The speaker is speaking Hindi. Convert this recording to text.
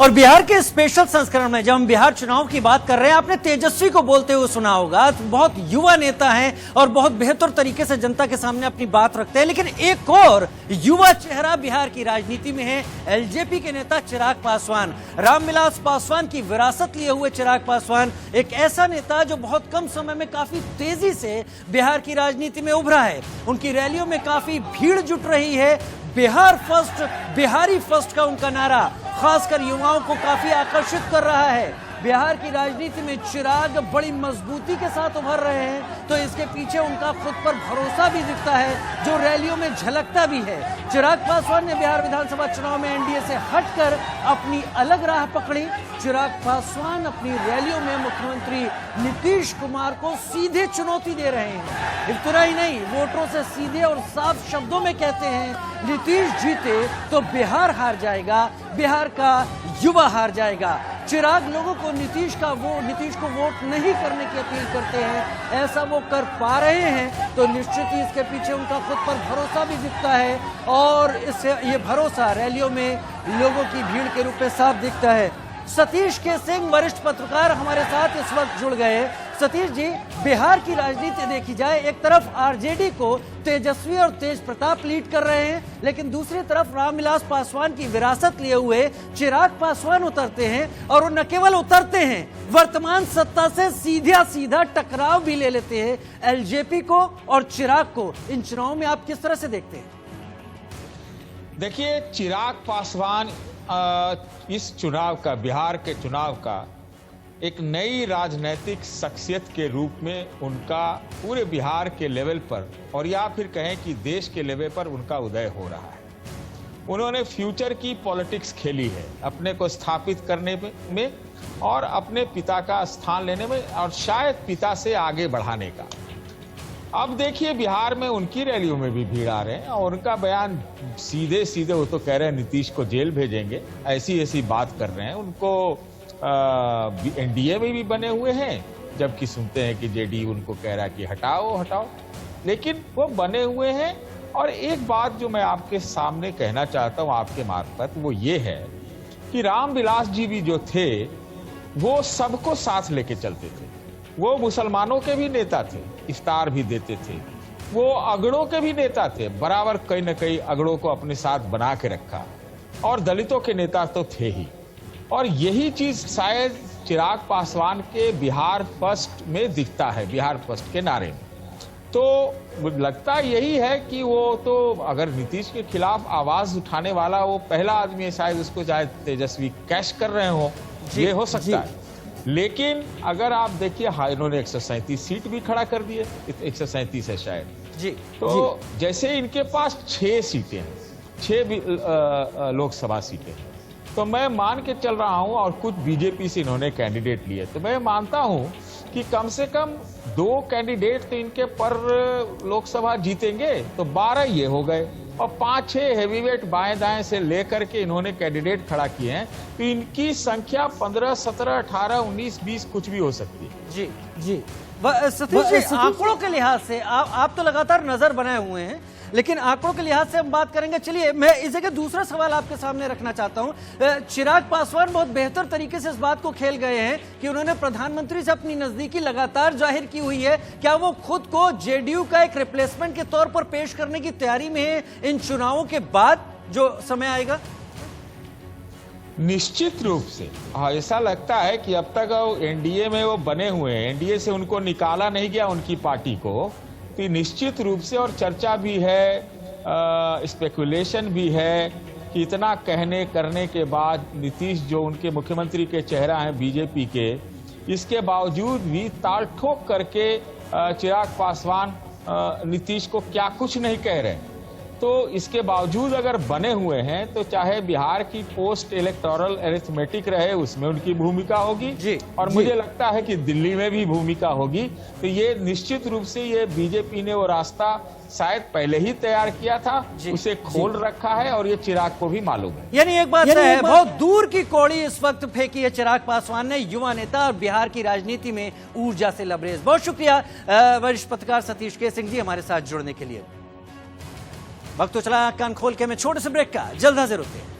और बिहार के स्पेशल संस्करण में जब हम बिहार चुनाव की बात कर रहे हैं, आपने तेजस्वी को बोलते हुए सुना होगा। तो बहुत युवा नेता हैं और बहुत बेहतर तरीके से जनता के सामने अपनी बात रखते हैं। लेकिन एक और युवा चेहरा बिहार की राजनीति में है, एलजेपी के नेता चिराग पासवान। रामविलास पासवान की विरासत लिए हुए चिराग पासवान एक ऐसा नेता जो बहुत कम समय में काफी तेजी से बिहार की राजनीति में उभरा है। उनकी रैलियों में काफी भीड़ जुट रही है। बिहार फर्स्ट, बिहारी फर्स्ट का उनका नारा खासकर युवाओं को काफी आकर्षित कर रहा है। बिहार की राजनीति में चिराग बड़ी मजबूती के साथ उभर रहे हैं, तो इसके पीछे उनका खुद पर भरोसा भी दिखता है जो रैलियों में झलकता भी है। चिराग पासवान ने बिहार विधानसभा चुनाव में एनडीए से हटकर अपनी अलग राह पकड़ी। चिराग पासवान अपनी रैलियों में मुख्यमंत्री नीतीश कुमार को सीधे चुनौती दे रहे हैं। इतना ही नहीं, वोटरों से सीधे और साफ शब्दों में कहते हैं नीतीश जीते तो बिहार हार जाएगा, बिहार का युवा हार जाएगा। चिराग लोगों को नीतीश को वोट नहीं करने की अपील करते हैं। ऐसा वो कर पा रहे हैं तो निश्चित ही इसके पीछे उनका खुद पर भरोसा भी दिखता है और इससे ये भरोसा रैलियों में लोगों की भीड़ के रूप में साफ दिखता है। सतीश के सिंह वरिष्ठ पत्रकार हमारे साथ इस वक्त जुड़ गए। सतीश जी, बिहार की राजनीति देखी जाए, एक तरफ आरजेडी को तेजस्वी और तेज प्रताप लीड कर रहे हैं, लेकिन दूसरी तरफ रामविलास पासवान की विरासत लिए हुए चिराग पासवान उतरते हैं और वो न केवल उतरते हैं, वर्तमान सत्ता से सीधा टकराव भी ले लेते हैं। एलजेपी को और चिराग को इन चुनावों में आप किस तरह से देखते हैं? देखिए, चिराग पासवान इस चुनाव का, बिहार के चुनाव का एक नई राजनीतिक शख्सियत के रूप में उनका पूरे बिहार के लेवल पर और या फिर कहें कि देश के लेवल पर उनका उदय हो रहा है। उन्होंने फ्यूचर की पॉलिटिक्स खेली है, अपने को स्थापित करने में और अपने पिता का स्थान लेने में और शायद पिता से आगे बढ़ाने का। अब देखिए, बिहार में उनकी रैलियों में भी भीड़ आ रहे हैं और उनका बयान सीधे वो तो कह रहे हैं नीतीश को जेल भेजेंगे, ऐसी बात कर रहे हैं। उनको एनडीए में भी बने हुए हैं, जबकि सुनते हैं कि जेडीयू उनको कह रहा है कि हटाओ, लेकिन वो बने हुए हैं। और एक बात जो मैं आपके सामने कहना चाहता हूं आपके मार्फत, वो ये है कि रामविलास जी भी जो थे वो सबको साथ लेके चलते थे। वो मुसलमानों के भी नेता थे, इफ्तार भी देते थे। वो अगड़ों के भी नेता थे, बराबर कहीं न कहीं अगड़ों को अपने साथ बना के रखा। और दलितों के नेता तो थे ही। और यही चीज शायद चिराग पासवान के बिहार फर्स्ट में दिखता है, बिहार फर्स्ट के नारे में। तो लगता यही है कि वो तो अगर नीतीश के खिलाफ आवाज उठाने वाला वो पहला आदमी है, शायद उसको शायद तेजस्वी कैश कर रहे हो, ये हो सकता है। लेकिन अगर आप देखिए, इन्होंने 137 सीट भी खड़ा कर दिए, 137 है शायद जी। तो जैसे इनके पास 6 सीटें हैं, 6 लोकसभा सीटें, तो मैं मान के चल रहा हूं, और कुछ बीजेपी से इन्होंने कैंडिडेट लिए, तो मैं मानता हूं कि कम से कम 2 कैंडिडेट तो इनके पर लोकसभा जीतेंगे, तो 12 ये हो गए। और 5-6 हैवीवेट बाएं दाएं से लेकर के इन्होंने कैंडिडेट खड़ा किए हैं, तो इनकी संख्या 15, 17, 18, 19, 20 कुछ भी हो सकती है। जी सतीश जी, आंकड़ों के लिहाज से आप तो लगातार नजर बनाए हुए हैं, लेकिन आंकड़ों के लिहाज से हम बात करेंगे। चलिए, मैं इस जगह दूसरा सवाल आपके सामने रखना चाहता हूं। चिराग पासवान बहुत बेहतर तरीके से इस बात को खेल गए हैं कि उन्होंने प्रधानमंत्री से अपनी नजदीकी लगातार जाहिर की हुई है। क्या वो खुद को जेडीयू का एक रिप्लेसमेंट के तौर पर पेश करने की तैयारी में है इन चुनावों के बाद जो समय आएगा? निश्चित रूप से ऐसा लगता है कि अब तक एनडीए में वो बने हुए हैं, एनडीए से उनको निकाला नहीं गया उनकी पार्टी को, तो निश्चित रूप से, और चर्चा भी है, स्पेकुलेशन भी है कि इतना कहने करने के बाद नीतीश जो उनके मुख्यमंत्री के चेहरा हैं बीजेपी के, इसके बावजूद भी ताल ठोक करके चिराग पासवान नीतीश को क्या कुछ नहीं कह रहे। तो इसके बावजूद अगर बने हुए हैं, तो चाहे बिहार की पोस्ट इलेक्टोरल अरिथमेटिक रहे, उसमें उनकी भूमिका होगी और मुझे लगता है कि दिल्ली में भी भूमिका होगी। तो ये निश्चित रूप से ये बीजेपी ने वो रास्ता शायद पहले ही तैयार किया था, उसे खोल रखा है और ये चिराग को भी मालूम है। यानी एक बात है, बहुत दूर की कौड़ी इस वक्त फेंकी है चिराग पासवान ने, युवा नेता और बिहार की राजनीति में ऊर्जा से लबरेज। बहुत शुक्रिया वरिष्ठ पत्रकार सतीश के सिंह जी हमारे साथ जुड़ने के लिए। वक्त तो चला कान खोल के, मैं छोटे से ब्रेक का, जल्द हाजिर होते हैं।